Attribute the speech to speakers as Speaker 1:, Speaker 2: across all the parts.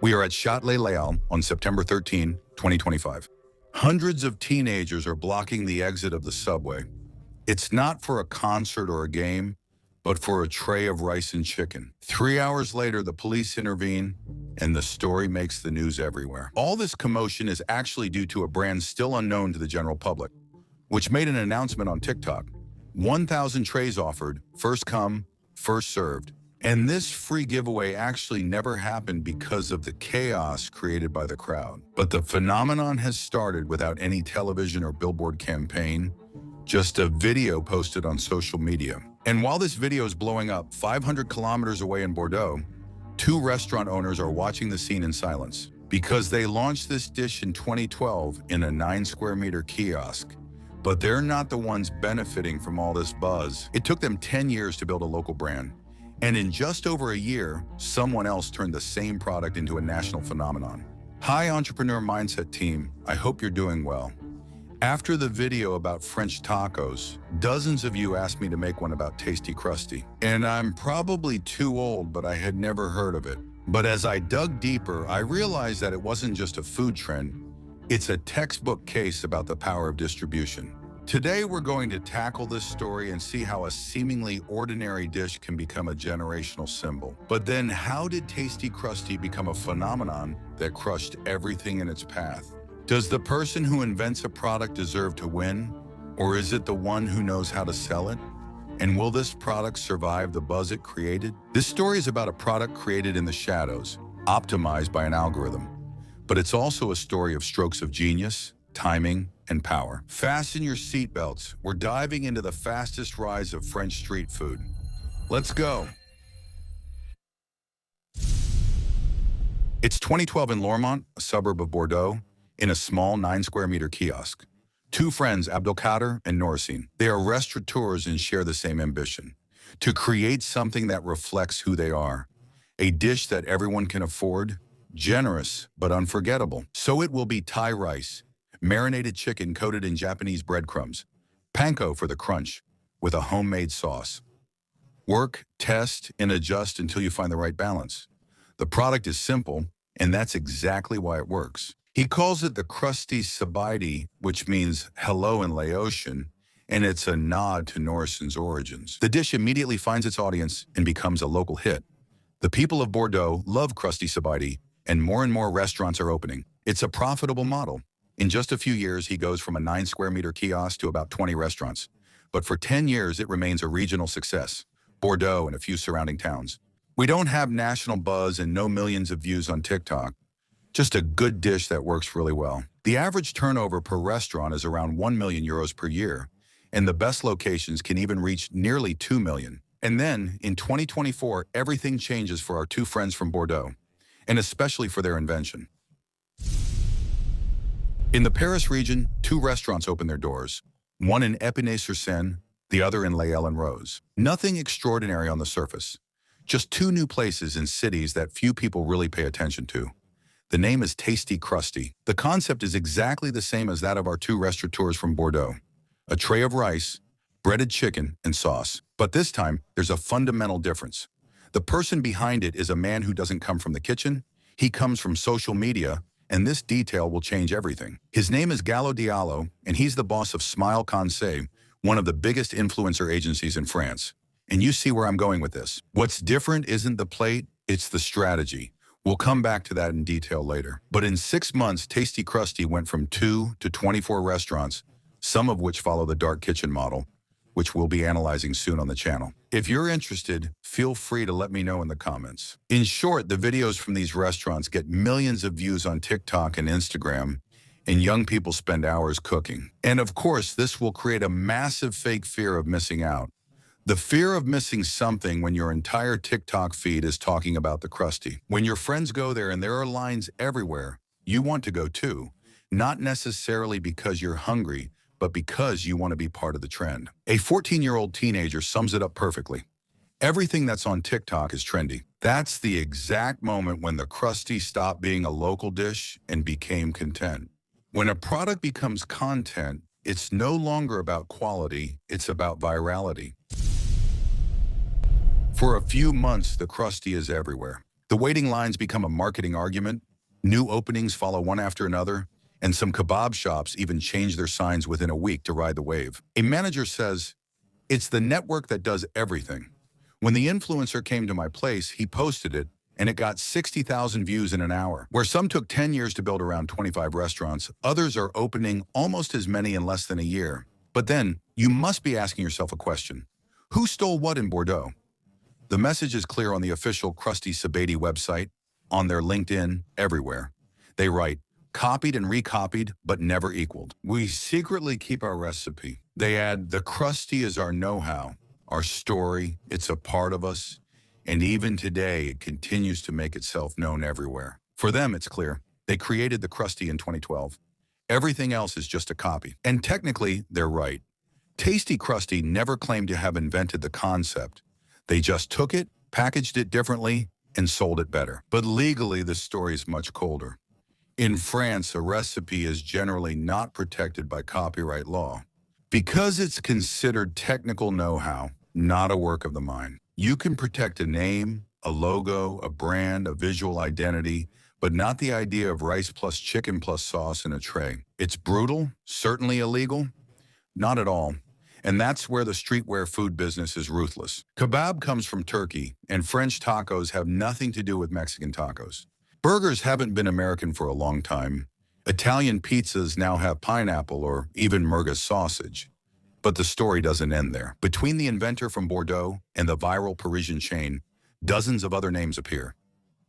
Speaker 1: We are at Châtelet Léal on September 13, 2025. Hundreds of teenagers are blocking the exit of the subway. It's not for a concert or a game, but for a tray of rice and chicken. 3 hours later, the police intervene, and the story makes the news everywhere. All this commotion is actually due to a brand still unknown to the general public, which made an announcement on TikTok. 1,000 trays offered, first come, first served. And this free giveaway actually never happened because of the chaos created by the crowd. But the phenomenon has started without any television or billboard campaign, just a video posted on social media. And while this video is blowing up 500 kilometers away in Bordeaux, two restaurant owners are watching the scene in silence because they launched this dish in 2012 in a 9-square-meter kiosk. But they're not the ones benefiting from all this buzz. It took them 10 years to build a local brand. And in just over a year, someone else turned the same product into a national phenomenon. Hi, Entrepreneur Mindset team. I hope you're doing well. After the video about French tacos, dozens of you asked me to make one about Tasty Krusty. And I'm probably too old, but I had never heard of it. But as I dug deeper, I realized that it wasn't just a food trend. It's a textbook case about the power of distribution. Today, we're going to tackle this story and see how a seemingly ordinary dish can become a generational symbol. But then how did Tasty Krusty become a phenomenon that crushed everything in its path? Does the person who invents a product deserve to win? Or is it the one who knows how to sell it? And will this product survive the buzz it created? This story is about a product created in the shadows, optimized by an algorithm. But it's also a story of strokes of genius, timing, and power. Fasten your seatbelts. We're diving into the fastest rise of French street food. Let's go. It's 2012 in Lormont, a suburb of Bordeaux, in a small 9-square-meter kiosk. Two friends, Abdelkader and Nourcine. They are restaurateurs and share the same ambition: to create something that reflects who they are. A dish that everyone can afford, generous but unforgettable. So it will be Thai rice, marinated chicken coated in Japanese breadcrumbs, panko for the crunch, with a homemade sauce. Work, test, and adjust until you find the right balance. The product is simple, and that's exactly why it works. He calls it the Krusty Sabaidi, which means hello in Laotian, and it's a nod to Nourcine's origins. The dish immediately finds its audience and becomes a local hit. The people of Bordeaux love Krusty Sabaidi, and more restaurants are opening. It's a profitable model. In just a few years, he goes from a 9-square-meter kiosk to about 20 restaurants. But for 10 years, it remains a regional success: Bordeaux and a few surrounding towns. We don't have national buzz and no millions of views on TikTok. Just a good dish that works really well. The average turnover per restaurant is around 1 million euros per year, and the best locations can even reach nearly 2 million. And then, in 2024, everything changes for our two friends from Bordeaux, and especially for their invention. In the Paris region, two restaurants open their doors, one in Épinay-sur-Seine, the other in Les Ellen Rose. Nothing extraordinary on the surface, just two new places in cities that few people really pay attention to. The name is Tasty Krusty. The concept is exactly the same as that of our two restaurateurs from Bordeaux: a tray of rice, breaded chicken, and sauce. But this time, there's a fundamental difference. The person behind it is a man who doesn't come from the kitchen. He comes from social media, and this detail will change everything. His name is Gallo Diallo, and he's the boss of Smile Conseil, one of the biggest influencer agencies in France. And you see where I'm going with this. What's different isn't the plate, it's the strategy. We'll come back to that in detail later. But in 6 months, Tasty Krusty went from 2 to 24 restaurants, some of which follow the dark kitchen model, which we'll be analyzing soon on the channel. If you're interested, feel free to let me know in the comments. In short, the videos from these restaurants get millions of views on TikTok and Instagram, and young people spend hours cooking. And of course, this will create a massive fake fear of missing out. The fear of missing something when your entire TikTok feed is talking about the Krusty. When your friends go there and there are lines everywhere, you want to go too, not necessarily because you're hungry, but because you want to be part of the trend. A 14-year-old teenager sums it up perfectly. Everything that's on TikTok is trendy. That's the exact moment when the Krusty stopped being a local dish and became content. When a product becomes content, it's no longer about quality, it's about virality. For a few months, the Krusty is everywhere. The waiting lines become a marketing argument. New openings follow one after another, and some kebab shops even change their signs within a week to ride the wave. A manager says, "It's the network that does everything. When the influencer came to my place, he posted it, and it got 60,000 views in an hour. Where some took 10 years to build around 25 restaurants, others are opening almost as many in less than a year." But then, you must be asking yourself a question. Who stole what in Bordeaux? The message is clear on the official Krusty Sabaidi website, on their LinkedIn, everywhere. They write, "Copied and recopied, but never equaled. We secretly keep our recipe." They add, "The Krusty is our know-how, our story, it's a part of us, and even today it continues to make itself known everywhere." For them, it's clear. They created the Krusty in 2012. Everything else is just a copy. And technically, they're right. Tasty Krusty never claimed to have invented the concept. They just took it, packaged it differently, and sold it better. But legally, the story is much colder. In France, a recipe is generally not protected by copyright law because it's considered technical know-how, not a work of the mind. You can protect a name, a logo, a brand, a visual identity, but not the idea of rice plus chicken plus sauce in a tray. It's brutal, certainly illegal, not at all. And that's where the streetwear food business is ruthless. Kebab comes from Turkey, and French tacos have nothing to do with Mexican tacos. Burgers haven't been American for a long time. Italian pizzas now have pineapple or even merguez sausage. But the story doesn't end there. Between the inventor from Bordeaux and the viral Parisian chain, dozens of other names appear.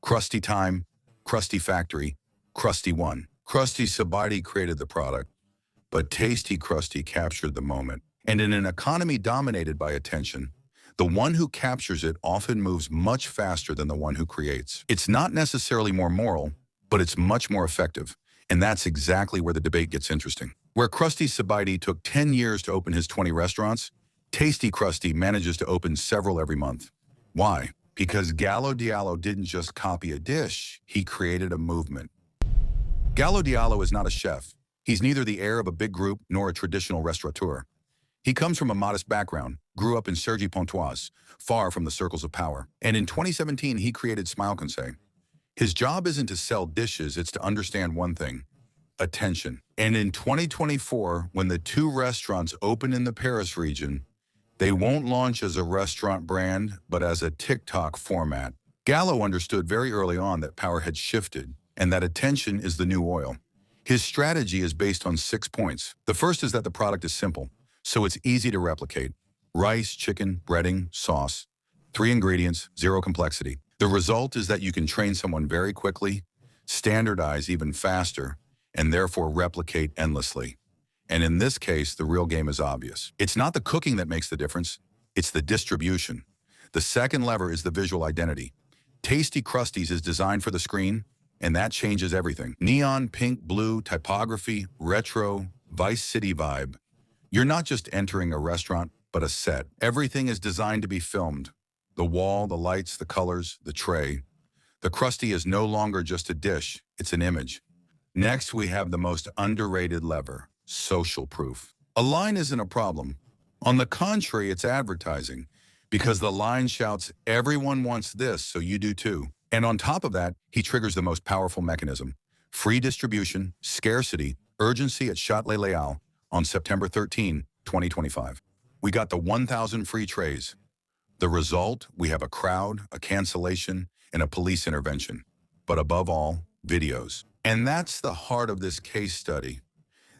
Speaker 1: Krusty Time, Krusty Factory, Krusty One. Krusty Sabaidi created the product, but Tasty Krusty captured the moment. And in an economy dominated by attention, the one who captures it often moves much faster than the one who creates. It's not necessarily more moral, but it's much more effective. And that's exactly where the debate gets interesting. Where Krusty Sabaidi took 10 years to open his 20 restaurants, Tasty Krusty manages to open several every month. Why? Because Gallo Diallo didn't just copy a dish, he created a movement. Gallo Diallo is not a chef. He's neither the heir of a big group nor a traditional restaurateur. He comes from a modest background, grew up in Cergy-Pontoise, far from the circles of power. And in 2017, he created Smile Conseil. His job isn't to sell dishes, it's to understand one thing: attention. And in 2024, when the 2 restaurants open in the Paris region, they won't launch as a restaurant brand, but as a TikTok format. Gallo understood very early on that power had shifted and that attention is the new oil. His strategy is based on 6 points. The first is that the product is simple, so it's easy to replicate. Rice, chicken, breading, sauce. 3 ingredients, 0 complexity. The result is that you can train someone very quickly, standardize even faster, and therefore replicate endlessly. And in this case, the real game is obvious. It's not the cooking that makes the difference, it's the distribution. The second lever is the visual identity. Tasty Krusties is designed for the screen, and that changes everything. Neon, pink, blue, typography, retro, Vice City vibe. You're not just entering a restaurant, but a set. Everything is designed to be filmed. The wall, the lights, the colors, the tray. The Krusty is no longer just a dish, it's an image. Next, we have the most underrated lever: social proof. A line isn't a problem. On the contrary, it's advertising, because the line shouts, "Everyone wants this, so you do too." And on top of that, he triggers the most powerful mechanism: free distribution, scarcity, urgency at Châtelet Léal on September 13, 2025. We got the 1,000 free trays. The result, we have a crowd, a cancellation, and a police intervention. But above all, videos. And that's the heart of this case study.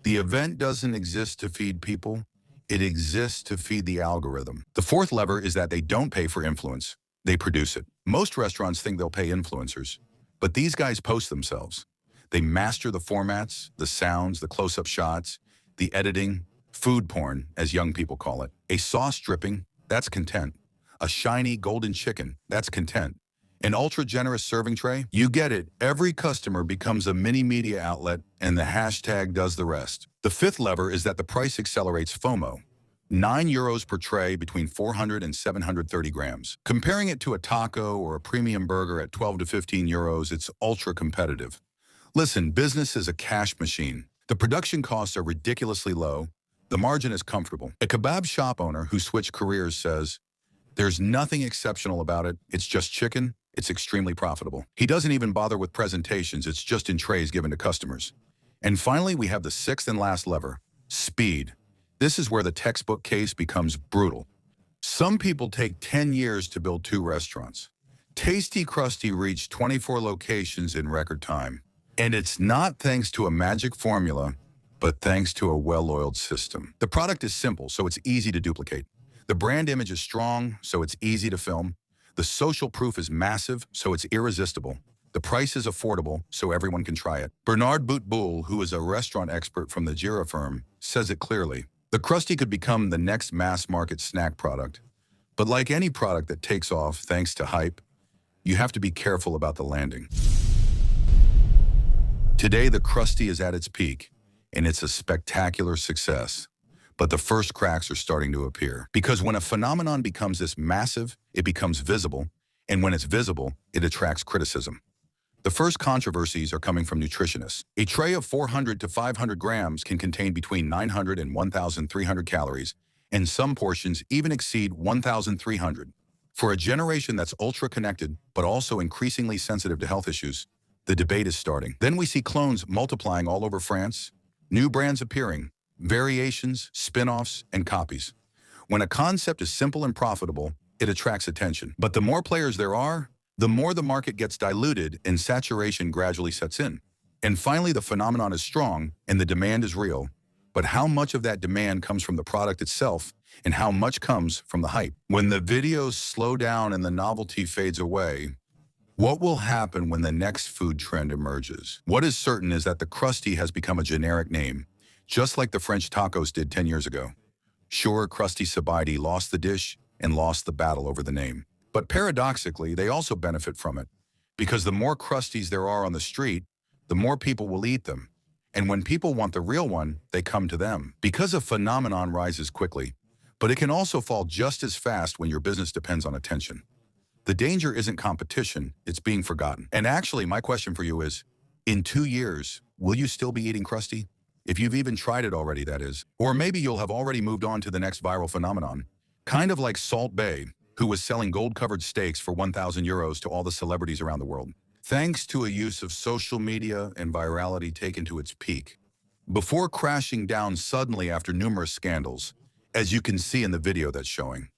Speaker 1: The event doesn't exist to feed people, it exists to feed the algorithm. The fourth lever is that they don't pay for influence, they produce it. Most restaurants think they'll pay influencers, but these guys post themselves. They master the formats, the sounds, the close-up shots, the editing, food porn, as young people call it. A sauce dripping, that's content. A shiny golden chicken, that's content. An ultra-generous serving tray, you get it. Every customer becomes a mini media outlet, and the hashtag does the rest. The fifth lever is that the price accelerates FOMO. €9 per tray between 400 and 730 grams. Comparing it to a taco or a premium burger at 12 to 15 euros, it's ultra-competitive. Listen, business is a cash machine. The production costs are ridiculously low. The margin is comfortable. A kebab shop owner who switched careers says, "There's nothing exceptional about it. It's just chicken, it's extremely profitable. He doesn't even bother with presentations, it's just in trays given to customers. And finally, we have the sixth and last lever, speed. This is where the textbook case becomes brutal. Some people take 10 years to build 2 restaurants. Tasty Krusty reached 24 locations in record time. And it's not thanks to a magic formula, but thanks to a well-oiled system. The product is simple, so it's easy to duplicate. The brand image is strong, so it's easy to film. The social proof is massive, so it's irresistible. The price is affordable, so everyone can try it. Bernard Boutboul, who is a restaurant expert from the Gira firm, says it clearly. The Krusty could become the next mass-market snack product. But like any product that takes off thanks to hype, you have to be careful about the landing. Today, the Krusty is at its peak, and it's a spectacular success. But the first cracks are starting to appear. Because when a phenomenon becomes this massive, it becomes visible, and when it's visible, it attracts criticism. The first controversies are coming from nutritionists. A tray of 400 to 500 grams can contain between 900 and 1,300 calories, and some portions even exceed 1,300. For a generation that's ultra-connected, but also increasingly sensitive to health issues, the debate is starting. Then we see clones multiplying all over France, new brands appearing, variations, spin-offs, and copies. When a concept is simple and profitable, it attracts attention. But the more players there are, the more the market gets diluted and saturation gradually sets in. And finally, the phenomenon is strong and the demand is real. But how much of that demand comes from the product itself and how much comes from the hype? When the videos slow down and the novelty fades away, what will happen when the next food trend emerges? What is certain is that the Krusty has become a generic name, just like the French tacos did 10 years ago. Sure, Krusty Sabaidi lost the dish and lost the battle over the name. But paradoxically, they also benefit from it, because the more Krusties there are on the street, the more people will eat them. And when people want the real one, they come to them. Because a phenomenon rises quickly, but it can also fall just as fast when your business depends on attention. The danger isn't competition, it's being forgotten. And actually, my question for you is, in 2 years, will you still be eating Krusty? If you've even tried it already, that is. Or maybe you'll have already moved on to the next viral phenomenon. Kind of like Salt Bae, who was selling gold-covered steaks for 1,000 euros to all the celebrities around the world, thanks to a use of social media and virality taken to its peak, before crashing down suddenly after numerous scandals, as you can see in the video that's showing.